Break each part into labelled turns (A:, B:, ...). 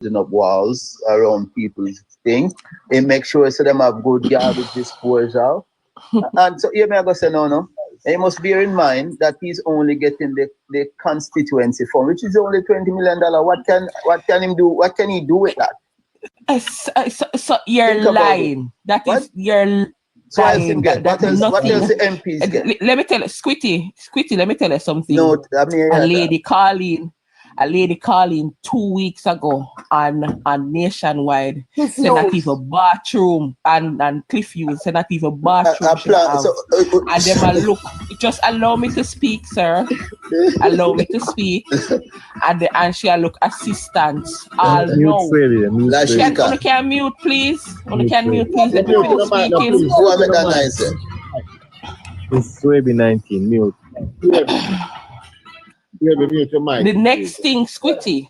A: up walls around people's things. It makes sure so them have good garbage disposal. And so you may go say no. And you must bear in mind that he's only getting the constituency fund, which is only $20 million. What can him do? What can he do with that?
B: So you're lying. That
A: what?
B: is you're
A: so
B: lying.
A: What else the MPs get?
B: Let me tell you, Squitty, let me tell you something.
A: No, I mean,
B: a lady calling 2 weeks ago on Nationwide said not even bathroom and Cliffview said not even bathroom. And them a look, just allow me to speak, sir. Allow me to speak. And she a look assistant. All no. Can you mute, please? Can mute, please? Let me finish speaking.
A: Who am I that nice?
C: It's Swaby 19, mute.
B: The next thing, Squitty,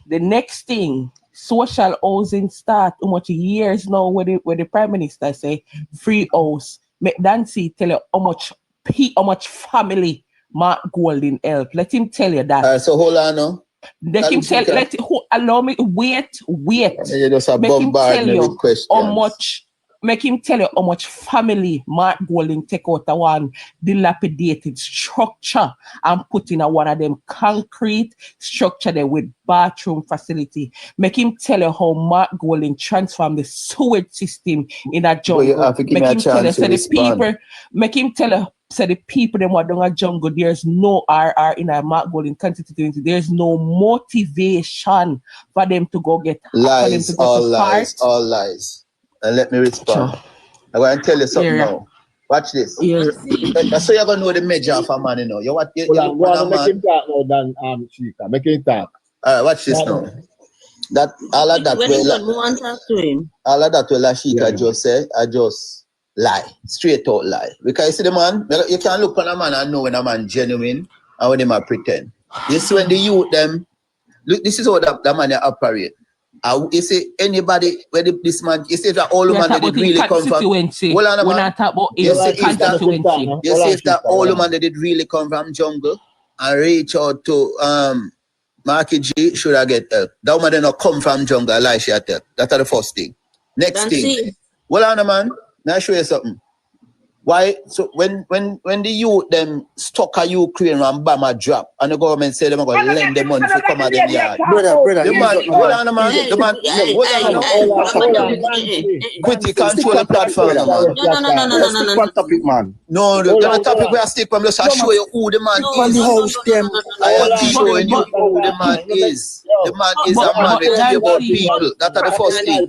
B: social housing start how much years now where the Prime Minister say free house. Make Dancy tell you how much family Mark Golding help. Let him tell you that.
A: So hold on now.
B: Allow me wait.
A: You just bombard me with questions.
B: Make him tell you how much family Mark Golding take out of one dilapidated structure and put in one of them concrete structure there with bathroom facility. Make him tell you how Mark Golding transformed the sewage system in a jungle. Make him tell you the people them what down a jungle, there's no RR in a Mark Golding constituency. There's no motivation for them to go get
A: lies, all lies. And let me respond. I'm going to tell you something now. Watch this. That's so you're going to know the measure of a man, you know.
C: Make him talk now than Shika. Make him talk.
A: All right, watch this now. That all of that all of that Shika just said, I just lie. Straight out lie. Because you see the man, you can look on a man and know when a man genuine and when they might pretend. This is when the youth them, look, this is how that man operate. You see anybody where this man, you see that all the man that did really come from. Well, we're not talking about you see if that all the man that did really come from jungle and reach out to Marky G should I get help. That man did not come from jungle, Elisha tell. That's the first thing. Next thing. Well, man, now show you something. Why? So when the youth them stuck a Ukraine and bomb a drop and the government say they're going to lend them money to come out them yard.
C: Brother,
A: the man, Quitty control the platform, man. No, the topic we are stick from just show you who the man is. I am showing you who the man is. The man is a man who care about people. That's the first thing.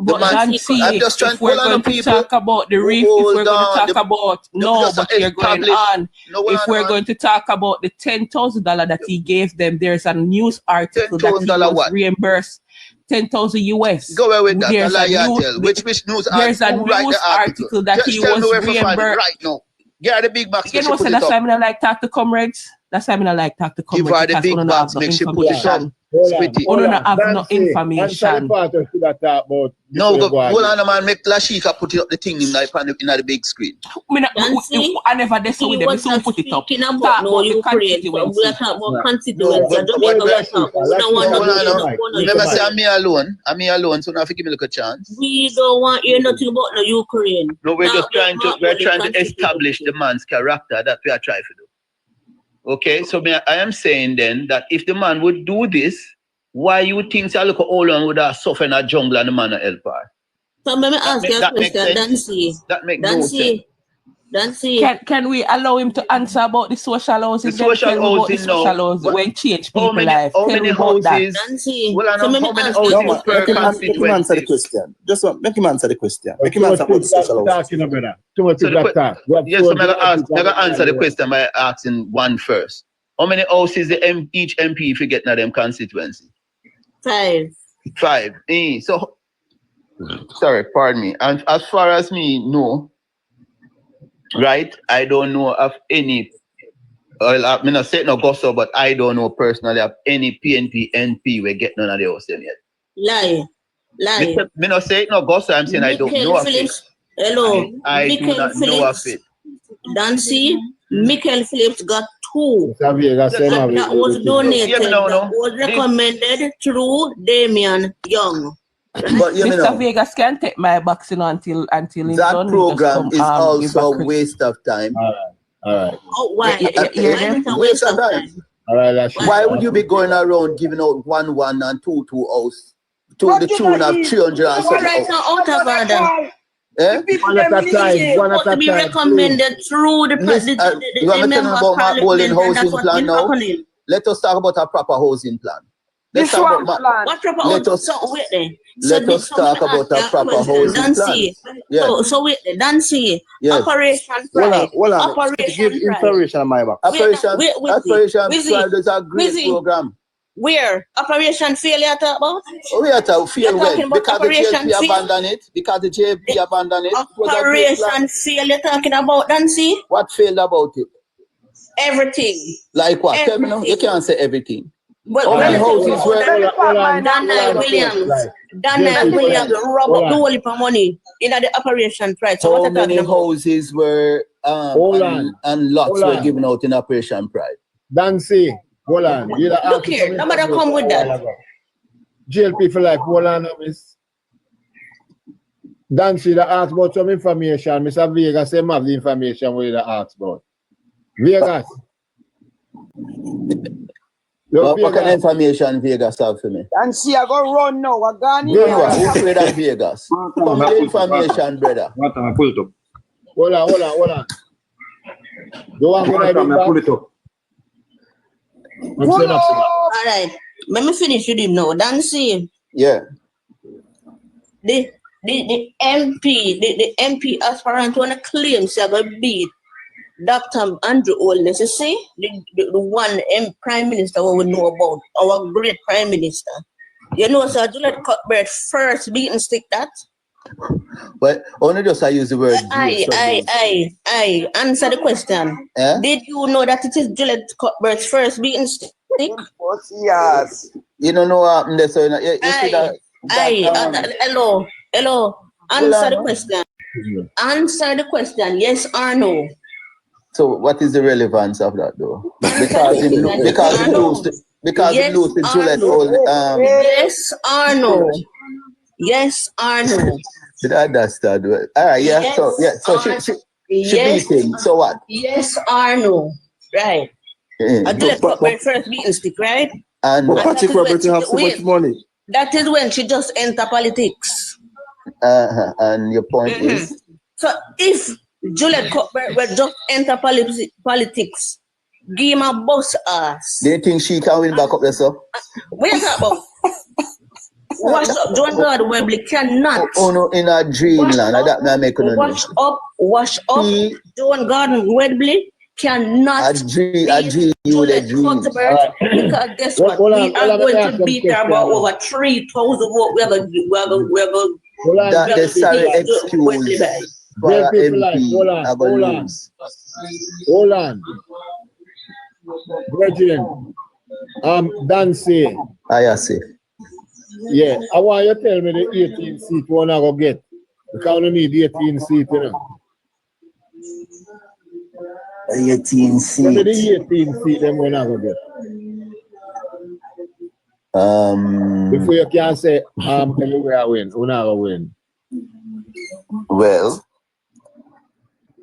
B: But I'm just trying to talk about the reef, if we're going to talk about if we're going to talk about the $10,000 that he gave them, there's a news article that he was reimbursed $10,000 US.
A: Go away with that. Which news article?
B: There's a news article that he was reimbursed
A: right now. Get the big box.
B: You know, so that's why I don't like talk to comrades. That's why I don't like talk to comrades.
A: Give her the big box, make she put it up.
B: Hold on, have no information.
A: No, hold on, man. Make Lashika put it up the thing in the big screen.
B: I never did so with them. So put it up. Talk about the constituency.
A: We talk about constituency. Remember, say I'm me alone. So now if you give me a chance.
D: We don't want you nothing about no Ukraine.
A: No, we're just trying to establish the man's character that we are trying to do. Okay, so I am saying then that if the man would do this, why you think so look how long would have suffered in a jungle and the man help her?
D: So let me ask you a question, Dancy.
A: That makes no sense.
D: Dancy.
B: Can we allow him to answer about the social housing?
A: The social housing,
B: when change people life.
A: How many houses?
D: Dancy.
A: Well, how many houses per constituency?
E: Make him answer the question. Just make him answer the question. Make him answer about the social housing.
A: Yes, I'm going to answer the question by asking one first. How many houses each MP if you get in them constituency?
D: 5.
A: So, sorry, pardon me. And as far as me know, right, I don't know of any, I mean, I say no gossip, but I don't know personally of any PNP NP we get none of the house them yet.
D: Lie.
A: Me not say no gossip, I'm saying I don't know of it.
D: Hello.
A: I do not know of it.
D: Dancy, Michael Phillips got 2. That was donated. That was recommended through Damian Young.
B: But Mr. Vegas can take my boxing until
A: that program is also a waste of time.
C: All right.
D: Oh, why?
A: Waste of time.
C: All right.
A: Why would you be going around giving out 1-1 and 2-2 house to the tune of 300 and something?
D: Right now, out of order.
C: One at a time. One at a time.
D: Be recommended through the member of parliament, and that's what's been happening.
A: Let us talk about a proper housing plan. Let's talk about
D: what proper
A: let us talk about a proper housing plan.
D: So wait there, Dancy. Operation Pride.
E: Give information on my back.
A: Operation Pride is a great program.
D: Where? Operation Failure talk about?
A: We are to fail well because the JP abandoned it. Because the JP abandoned it.
D: Operation Failure talking about, Dancy?
A: What failed about it?
D: Everything.
A: Like what? Tell me now. You can't say everything.
D: But
A: Daniel
D: Williams robbed the whole heap of money in the Operation Pride. So
A: how many houses were and lots were given out in Operation Pride?
C: Dancy, hold on.
D: Look here, nobody come with that.
C: GLP for life, hold on, miss. Dancy, they asked about some information. Mr. Vegas, they have the information where they asked about. Vegas.
A: What kind of information Vegas have for me?
F: And see, I go run now. I gone in.
A: Who afraid of Vegas? Come with information, brother.
E: What am I pull it up?
C: Hold on. Don't want to
E: pull it up.
D: All right. Let me finish with him now. Dancy.
A: Yeah.
D: The MP aspirant want to claim to beat Dr. Andrew Holness, you see, the one Prime Minister we know about, our great Prime Minister. You know, sir, Juliet Cuthbert first beaten stick that.
A: But only just I use the word.
D: I answer the question. Did you know that it is Juliet Cuthbert's first beaten stick?
F: Yes.
A: You don't know what happened there, so you see that.
D: Hello. Answer the question. Answer the question. Yes or no?
A: So what is the relevance of that though? Because it lose the Juliet old
D: yes or no? Yes or no?
A: Did I understand? All right, yeah. Yes, so she beat him. So what?
D: Yes or no? Right. I Juliet Cuthbert first beaten stick, right?
A: And
E: Patrick Roberts have so much money.
D: That is when she just enter politics.
A: And your point is?
D: So if Juliet Cuthbert will just enter politics, give him a boss ass.
A: Do you think she can win back up there, sir?
D: What you talking about? Wash up, John God Webley cannot.
A: Oh no, in a dreamland.
D: Wash up, John Gordon Webley cannot.
A: A dream.
D: Because guess what? We are going to beat her about over 3,000 votes. We have a
A: that is sorry excuse.
C: Hold on. Brethren, Dancy.
A: I see.
C: Yeah, I want you to tell me the 18 seat one I go get. Because we need 18 seat, you know.
A: 18 seat.
C: What are the 18 seat them one I go get? Before you can say anywhere I win, one I go win.
A: Well,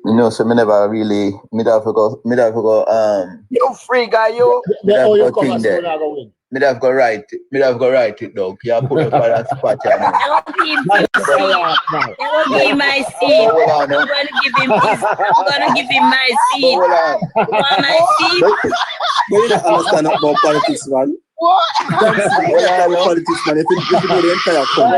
A: you know, so me never really me have to go
F: you free guy, you.
A: Me have to go write it. Me have to go write it down. You put it for that spot.
G: I won't give him my seat. I'm gonna give him my seat. You want my seat?
E: But you don't understand about politics, man.
F: What?
E: Politics, man. If you do the entire country.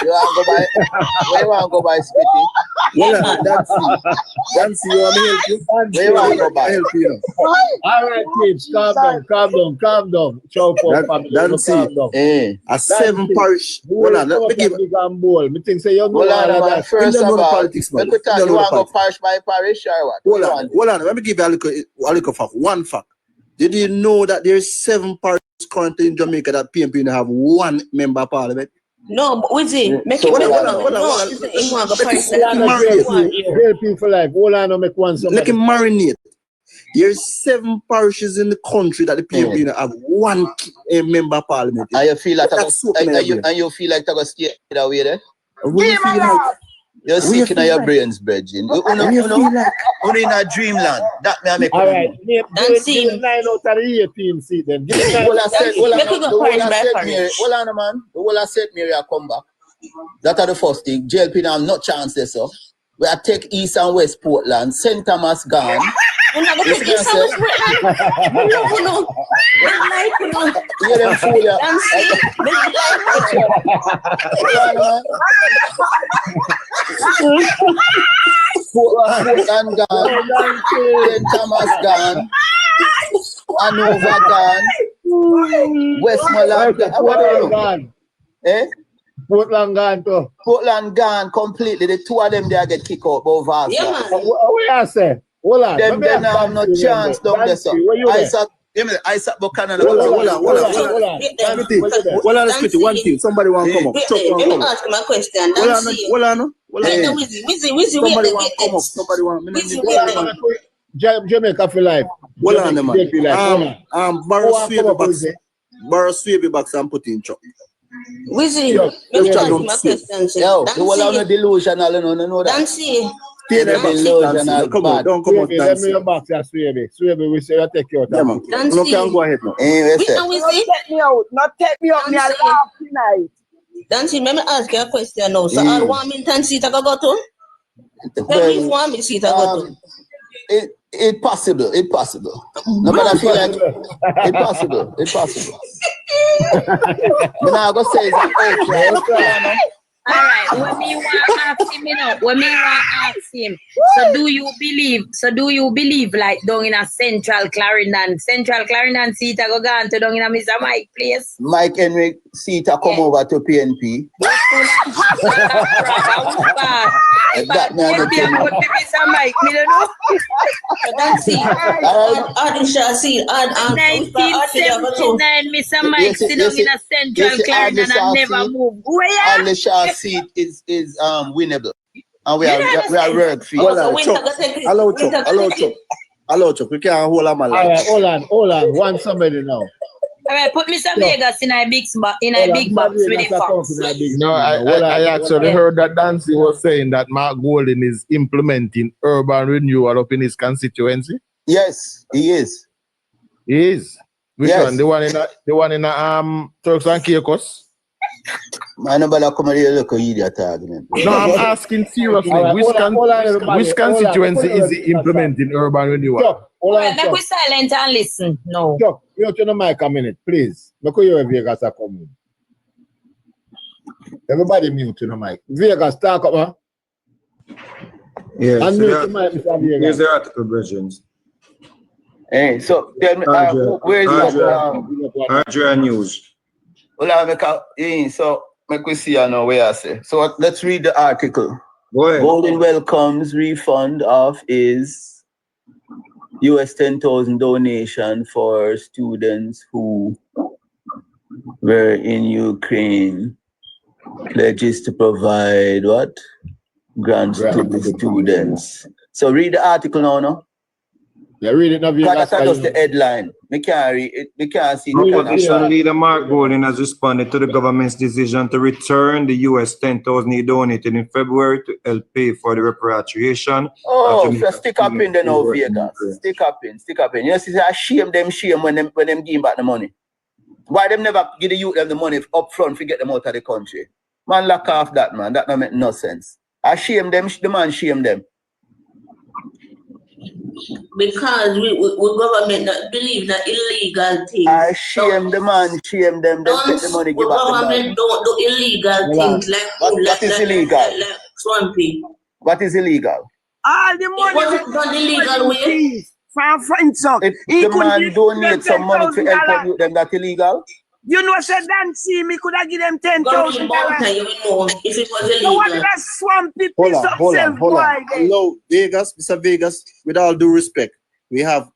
A: You want to go by Spitty?
E: Dancy, you want me to help you?
A: Where you want to go by?
E: Help you.
C: All right, kids, calm down.
E: Dancy, a 7 parish. Hold on, let me give
A: first of all, politics, man. You want to go parish by parish or what?
E: Hold on. Let me give you a little fact. One fact. Did you know that there's 7 parishes currently in Jamaica that PNP have 1 member of parliament?
D: No, but what's it? Make it
E: hold on.
C: JLP for life. Hold on, make one somebody.
E: Let him marinate. There's 7 parishes in the country that the PNP have one member of parliament.
A: And you feel like you feel like to stay that way there? You're sick in your brains, Bridging. You're in a dreamland. That may make
C: all right. Give 9 out of the 18 seat then. Give me 9
A: hold on, man. The whole I said, Mary, I come back. That are the first thing. JLP now not chance this, so. We are take East and West Portland. St. Thomas gone.
D: We're not going to take East and West Portland. No.
A: You them fool ya. Portland gone. St. Thomas gone. Hanover gone. Westmoreland gone. Eh?
C: Portland gone too.
A: Portland gone completely. The two of them there get kicked out over.
D: Yeah, man.
C: What I say? Hold on.
A: Them have no chance down there, sir. Isaac Buchanan.
E: Hold on, one thing. Somebody want to come up.
D: Let me ask him a question.
E: Hold on.
D: Wizzy,
E: somebody want to come up. Somebody want.
C: Jamaica for life.
E: Hold on, man. Borrow Swaby box and put in chop.
D: Wizzy, let me ask him a question.
A: Yo, the whole of the delusional, no that.
D: Dancy.
A: Delusional.
E: Come on, don't come out.
C: Let me your box, Swaby. Swaby, we say you take your time.
E: Yeah, man. No, can go ahead now.
F: Not take me out. Me a laugh tonight.
D: Dancy, let me ask you a question now. So, all 1 million seat I go to? Tell me 1 million seat I go to.
A: It's possible. No, but I feel like it's possible. But now I go say it's okay.
G: All right, when me want to ask him, so do you believe like down in a Central Clarendon seat I go down to down in a Mr. Mike place?
A: Mike Henry seat I come over to PNP. That man
G: Mr. Mike, me don't know.
D: That's it. Adisha seat. 1979, Mr. Mike sit down in a Central Clarendon and never move.
A: And the Shaw seat is winnable. And we are work for you.
E: Hello, Chuck. We can't hold on, man.
C: All right, hold on. Want somebody now.
G: All right, put Mr. Vegas in a big box with the fox.
C: No,
H: I actually heard that Dancy was saying that Mark Golden is implementing urban renewal up in his constituency.
A: Yes, he is.
H: He is. Which one? The one in Turks and Caicos?
A: Man, nobody come here look at idiot argument.
H: No, I'm asking seriously. Which constituency is he implementing urban renewal?
G: Make we silent and listen. No.
C: Chuck, you turn the mic a minute, please. Look at your Vegas are coming. Everybody mute to the mic. Vegas, talk up, huh?
I: Yes.
C: Unmute the mic, Mr. Vegas.
I: Here's the article, Bridgins.
A: Hey, so tell me, where is
I: Adria News.
A: Well, so make we see now where I say. So let's read the article.
I: Go ahead.
A: Golden welcomes refund of his US 10,000 donation for students who were in Ukraine. Pledges to provide what? Grants to the students. So read the article now, no?
C: Yeah, read it now.
A: That's just the headline. We can't read it. We can't see the
I: Opposition leader Mark Golden has responded to the government's decision to return the US 10,000 he donated in February to help pay for the repatriation.
A: Oh, so stick up in the now, Vegas. Stick up in. You see, I shame when them give back the money. Why them never give the youth them the money up front to get them out of the country? Man, lock off that, man. That don't make no sense. I shame them, the man shame them.
D: Because we government not believe that illegal things.
A: I shame the man, shame them. They take the money, give back the money.
D: Government don't do illegal things like
A: what is illegal?
D: Like swampy.
A: What is illegal?
F: All the money
D: was done illegal way.
F: From friends, so
A: if the man donate some money to help them, that illegal?
F: You know, said Dancy, me could have give them $10,000.
D: If it was illegal.
F: So what that swampy piece of self-boy?
E: Hello, Vegas, Mr. Vegas, with all due respect, we have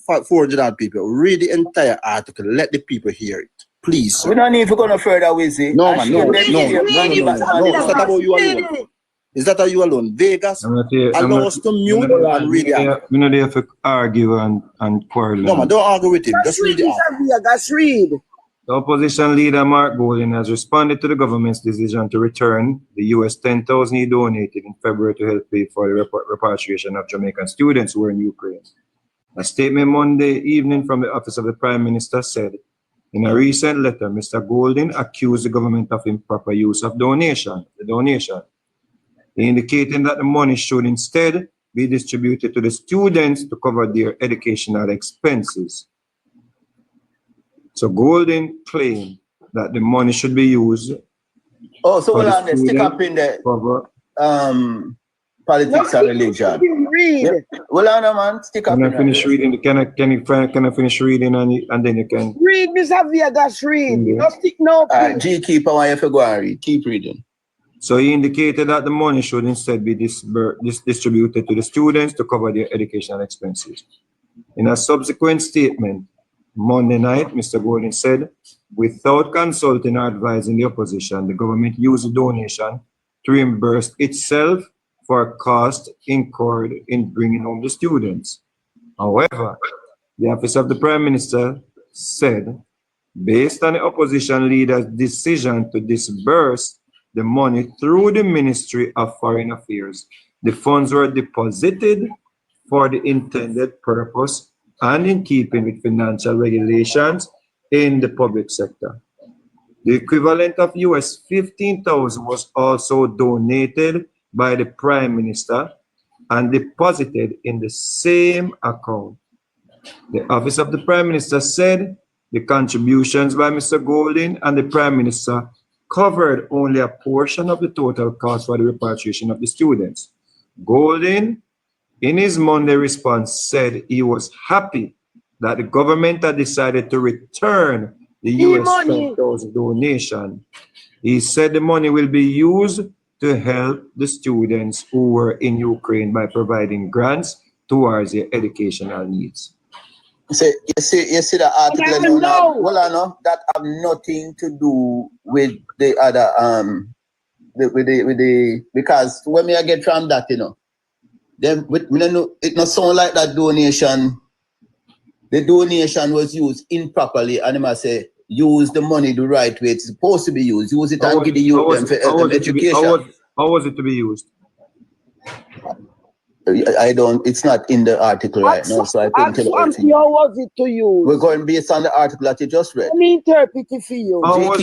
E: 400 people. Read the entire article. Let the people hear it. Please.
A: We don't need to go no further with it.
E: No, man, no. It's not about you alone. Is that how you alone? Vegas allow us to mute and read it out.
I: We know they have to argue and quarrel.
E: No, man, don't argue with him. Just read it out.
F: Just read.
I: The opposition leader, Mark Golding, has responded to the government's decision to return the US $10,000 he donated in February to help pay for the repatriation of Jamaican students who were in Ukraine. A statement Monday evening from the office of the Prime Minister said, in a recent letter, Mr. Golding accused the government of improper use of the donation, indicating that the money should instead be distributed to the students to cover their educational expenses. So Golding claimed that the money should be used.
A: Oh, so let's stick up in the politics and religion.
F: Read.
A: Yep. Well, on, man, stick up.
I: Can I finish reading? Can I finish reading and then you can
F: read, Mr. Vegas, read. No stick no.
A: G keeper, why you go and read? Keep reading.
I: So he indicated that the money should instead be distributed to the students to cover their educational expenses. In a subsequent statement, Monday night, Mr. Golding said, without consulting or advising the opposition, the government used the donation to reimburse itself for costs incurred in bringing home the students. However, the office of the Prime Minister said, based on the opposition leader's decision to disburse the money through the Ministry of Foreign Affairs, the funds were deposited for the intended purpose and in keeping with financial regulations in the public sector. The equivalent of US $15,000 was also donated by the Prime Minister and deposited in the same account. The Office of the Prime Minister said the contributions by Mr. Golding and the Prime Minister covered only a portion of the total cost for the repatriation of the students. Golding, in his Monday response, said he was happy that the government had decided to return the US $10,000 donation. He said the money will be used to help the students who were in Ukraine by providing grants towards their educational needs.
A: So you see the article now, that have nothing to do with the other because when me I get from that, then it not sound like that donation. The donation was used improperly, and I must say use the money the right way it's supposed to be used. Use it and give the youth for education.
I: How was it to be used?
A: It's not in the article right now, so I think
F: how was it to use?
A: We're going based on the article that you just read.
F: Let me interpret it for you.
I: How was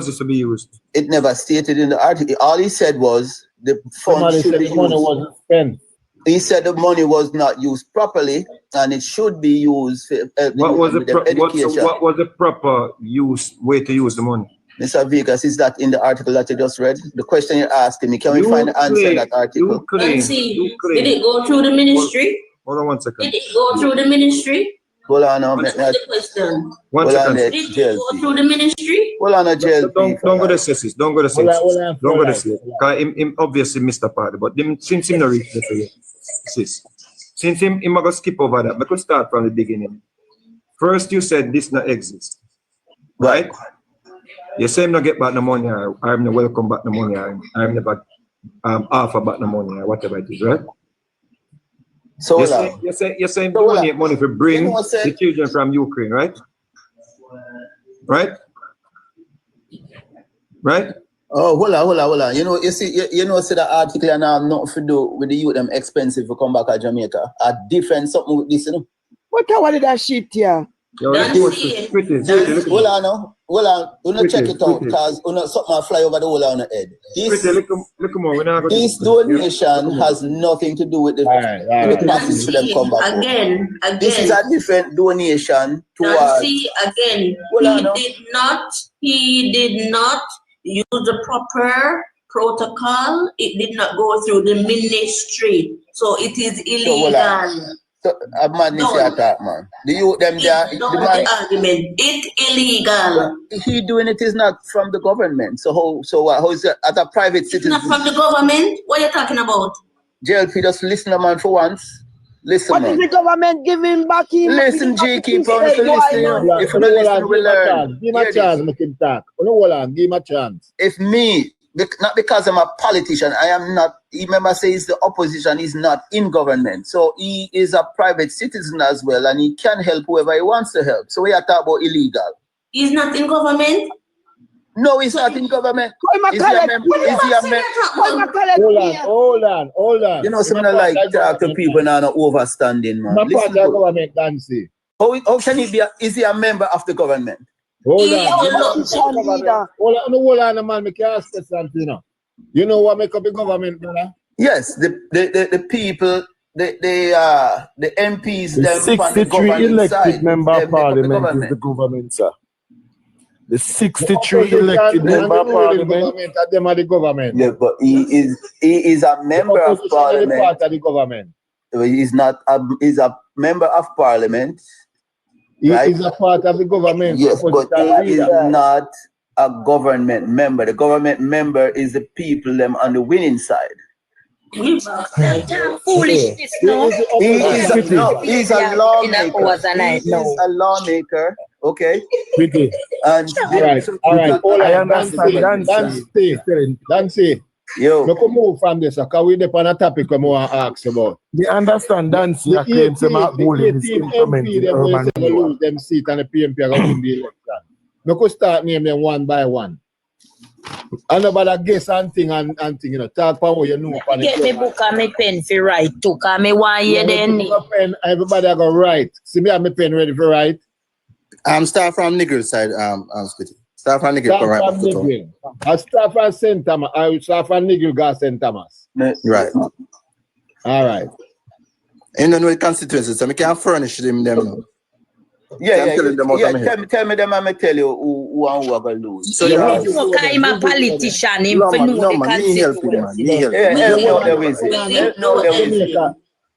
I: it to be used?
A: It never stated in the article. All he said was the funds should be used.
C: Money wasn't spent.
A: He said the money was not used properly and it should be used for education.
I: What was the proper way to use the money?
A: Mr. Vegas, is that in the article that you just read? The question you're asking me, can we find the answer in that article?
D: Did it go through the ministry?
I: Hold on 1 second.
D: Did it go through the ministry?
A: Hold on now.
D: What's the question?
I: 1 second.
D: Did it go through the ministry?
A: Hold on, jail.
I: Don't go to census. Don't go to census. Don't go to census. Because him obviously missed the part. But since him not reach this, since him going to skip over that, we could start from the beginning. First, you said this not exist. Right? You say I'm not get back the money, or I'm not welcome back the money, or I'm never offer back the money, or whatever it is, right?
A: So
I: you say donate money to bring the children from Ukraine, right? Right?
A: Oh, hold on. You see the article and I'm not to do with the youth them expensive to come back to Jamaica. A different something with this,
F: What did that shit here?
A: Hold on. Check it out because something fly over the whole on the head. This donation has nothing to do with the process for them come back.
D: Again.
A: This is a different donation towards.
D: He did not use the proper protocol. It did not go through the ministry, so it is illegal.
A: So, madness attack, man. The youth them there.
D: Argument. It's illegal.
A: He doing it is not from the government. So how is it as a private citizen?
D: It's not from the government. What are you talking about?
A: JLP just listen to man for once. Listen,
F: what
A: man.
F: is the government giving back him?
A: Listen, G, keep on listen. If you listen, we learn.
C: Give him a chance, make him talk. Hold on, give him a chance.
A: If me, not because I'm a politician, I am not, remember say he's the opposition, he's not in government. So he is a private citizen as well, and he can help whoever he wants to help. So we are talking about illegal.
D: He's not in government?
A: No, he's not in government. Is he a member?
C: Hold on.
A: You know, something like talk to people now not overstanding, man.
C: My part of government, Dancy.
A: How can he be? Is he a member of the government?
C: Hold on, man. Make you ask this something, you know. You know what make up the government, brother?
A: Yes, the people, the MPs,
H: the 63 elected member of parliament is the government, sir. The 63 elected member of parliament.
C: Them are the government.
A: Yeah, but he is a member of parliament.
C: Part of the government.
A: He's not. He's a member of parliament.
C: He
A: right?
C: is a part of the government.
A: Yes, but he is not a government member. The government member is the people them on the winning side.
G: Foolishness, no.
A: He's a lawmaker. He's a lawmaker. Okay. And
C: all right. I understand. Dancy.
A: Yo.
C: Look, move from this. Because we depend on a topic we want to ask about.
H: They understand Dancy claims about bullying is implementing urban renewal.
C: Them seat and the PNP are going to win the election. Look, we start name them one by one. I know about a guess and thing, you know, talk about what you know.
G: Get me book and me pen for write too, because me want you then.
C: Everybody are going to write. See me have my pen ready for write.
E: Start from Nigel side, Start from Nigel.
C: I start from St. Thomas. I will start from Nigel, go St. Thomas.
E: Right.
C: All right.
E: And then with constituencies, so I can furnish them now.
A: Yeah. Tell me them, I'm going to tell you who are going to lose.
G: So I'm a politician, him for know the constituency.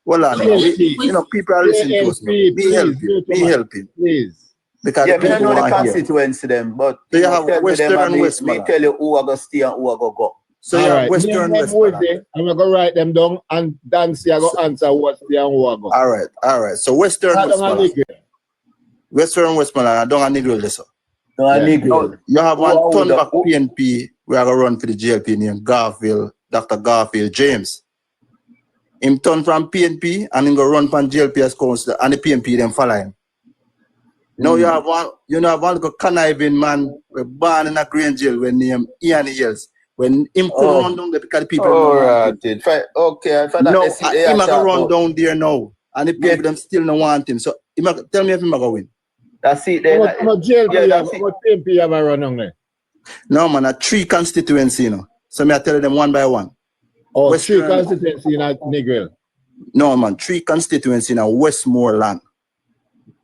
E: Well, you know, people are listening to us. Be helping.
C: Please.
E: Because
A: yeah, I know the constituency them, but
E: so you have Western and West.
A: Me tell you who are going to stay and who are going to go.
E: So you have Western and West.
C: I'm going to write them down and Dancy are going to answer what's there and who are going to go.
E: All right. So Western and West. Western and Westmoreland, I don't have Negro listen. You have one ton back PNP we are going to run for the GLP named Dr. Garfield James. Him turn from PNP and him go run from GLP as councillor and the PNP them follow him. Now you have one little conniving man born in a green jail when named Ian Hills. When him could run down there because the people
A: okay,
E: no, him go run down there now. And the people them still don't want him. So tell me if him go win.
A: That's it.
C: PNP have a run on there?
E: No man, a 3 constituency, you know. So I tell them one by one.
C: Oh, Western, 3 constituency in Negril.
E: No man, 3 constituency in Westmoreland.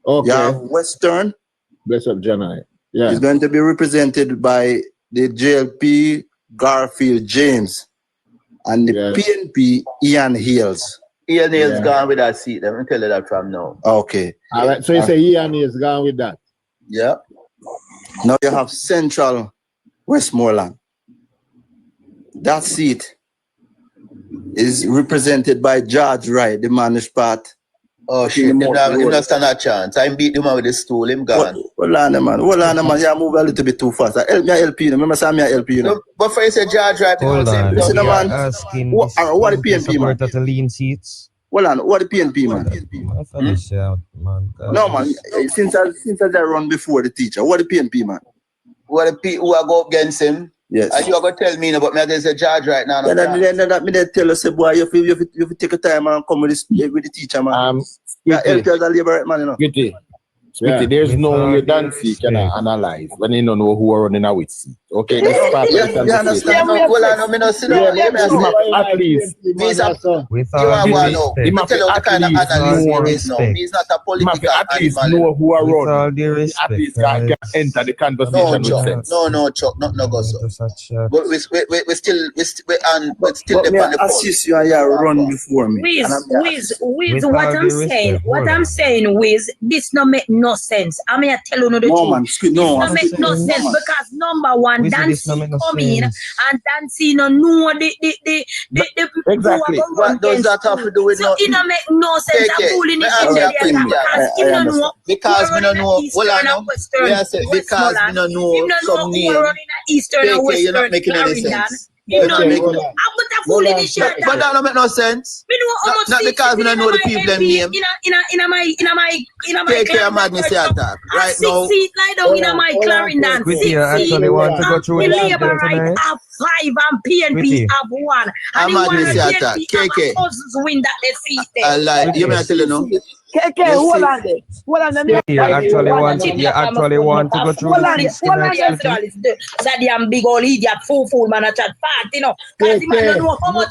C: Okay.
E: Yeah, Western.
C: Bishop Janai. Yeah.
E: Is going to be represented by the JLP Garfield James and the PNP Ian Hills.
A: Ian Hills gone with that seat. Let me tell you that from now.
E: Okay.
C: All right. So you say Ian Hills gone with that?
A: Yeah.
E: Now you have Central Westmoreland. That seat is represented by George Wright, the managed part.
A: Oh shit, he not stand a chance. I beat him with the stool, him gone.
E: Hold on, man. You move a little bit too fast. Help me, remember say me help you.
A: No, but for you say George Wright,
J: hold on.
E: Listen, man. What the PNP, man?
J: To lean seats.
E: Hold on, what the PNP, man? No, man. Since I run before the teacher, what the PNP, man?
A: What the people who are go against him?
E: Yes.
A: And you are going to tell me about me against the judge right now.
E: That tell us, boy, you have to take a time and come with the teacher, man. Yeah, help you as a labor man, you know.
H: There's no way Dancy can analyze when you don't know who are running away. Okay, that's part of the conversation.
A: You understand? Well, I know me not sit down.
H: At least.
A: He's a kind of analyst now. He's not a political
H: at least know who are running. At least can enter the conversation with sense.
A: No, Chuck, not go so. But we still on the
E: assist you and you run before me.
G: Wiz, what I'm saying, Wiz, this no make no no sense. I mean, I tell you no the truth. It don't make no sense because number one, Dancy come in and Dancy no know the
A: exactly. What does that have to do with
G: so it don't make no sense. I'm fooling it in the because him no know
A: because we don't know
G: Eastern and Western.
A: Because we don't know some name.
G: Eastern and Western.
A: You're not making any sense.
G: You know, I'm fooling this shit.
A: But that don't make no sense. Not because we don't know the people them name.
G: Take
A: care of madness here attack. Right now.
G: 6 seat lie down in my Clarendon. 6 seat.
H: Actually want to go through this
G: Labour right have 5 and PNP have 1. And the one PNP have cousins win that they seat there.
A: I like you may tell you no.
F: KK, hold on there. Hold on there.
H: You actually want to go through this
G: that damn big old idiot fool man a chat fat, you know. Because the man don't know how much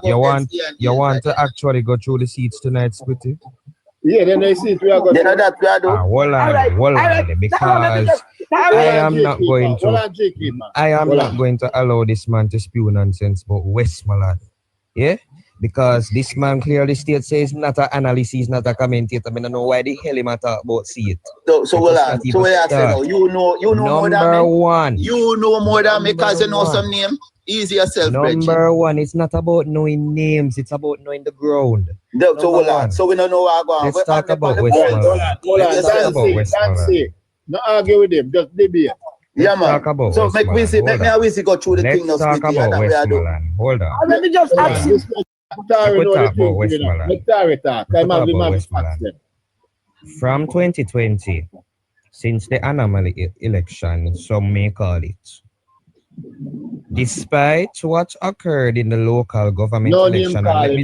H: Hold on. You want to actually go through the seats tonight, Squitty?
C: Yeah, then they see it. We are going
H: to. Hold on, because I am not going to allow this man to spew nonsense about Westmoreland. Yeah? Because this man clearly states says not an analyst, he's not a commentator. I don't know why the hell he talk about see it.
A: So what I say now? You know more than me.
H: Number one.
A: You know more than me because you know some name. Easy yourself,
H: Number one, it's not about knowing names, it's about knowing the ground.
A: So hold on. So we don't know what I'm going.
H: Let's talk about Westmoreland.
C: Let's talk about Westmoreland. No argue with him, just debate.
A: Yeah, man. So make we see go through the thing.
H: Let's talk about Westmoreland. Hold on.
F: Let me just ask you.
H: From 2020, since the anomaly election, some may call it, despite what occurred in the local government election, let me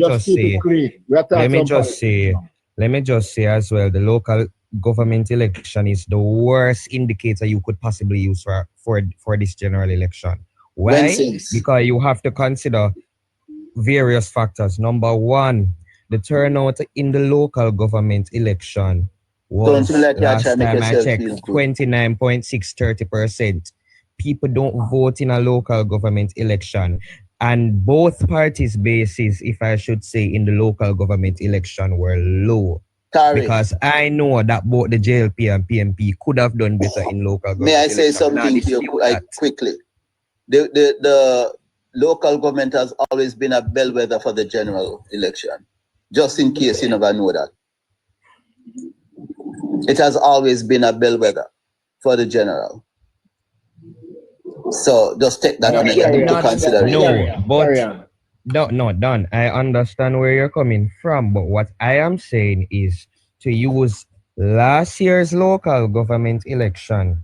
H: just say as well, the local government election is the worst indicator you could possibly use for this general election. Why? Because you have to consider various factors. Number one, the turnout in the local government election was last time I checked 29.630%. People don't vote in a local government election, and both parties' bases, if I should say, in the local government election were low. Because I know that both the JLP and PNP could have done better in local government.
A: May I say something to you quickly? The local government has always been a bellwether for the general election. Just in case you never know that. It has always been a bellwether for the general. So just take that into consideration.
H: Don, I understand where you're coming from, but what I am saying is to use last year's local government election,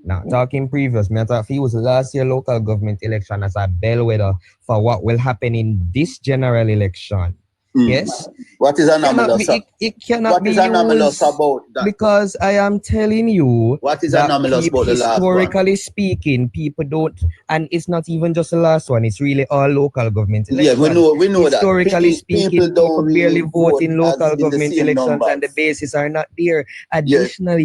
H: not talking previous, I thought if you use last year's local government election as a bellwether for what will happen in this general election. Yes.
A: What is anomalous?
H: It cannot be
A: anomalous about that?
H: Because I am telling you,
A: what is anomalous about the last one?
H: Historically speaking, people don't, and it's not even just the last one. It's really all local government elections.
A: Yeah, we know that.
H: Historically speaking, people barely vote in local government elections, and the bases are not there. Additionally,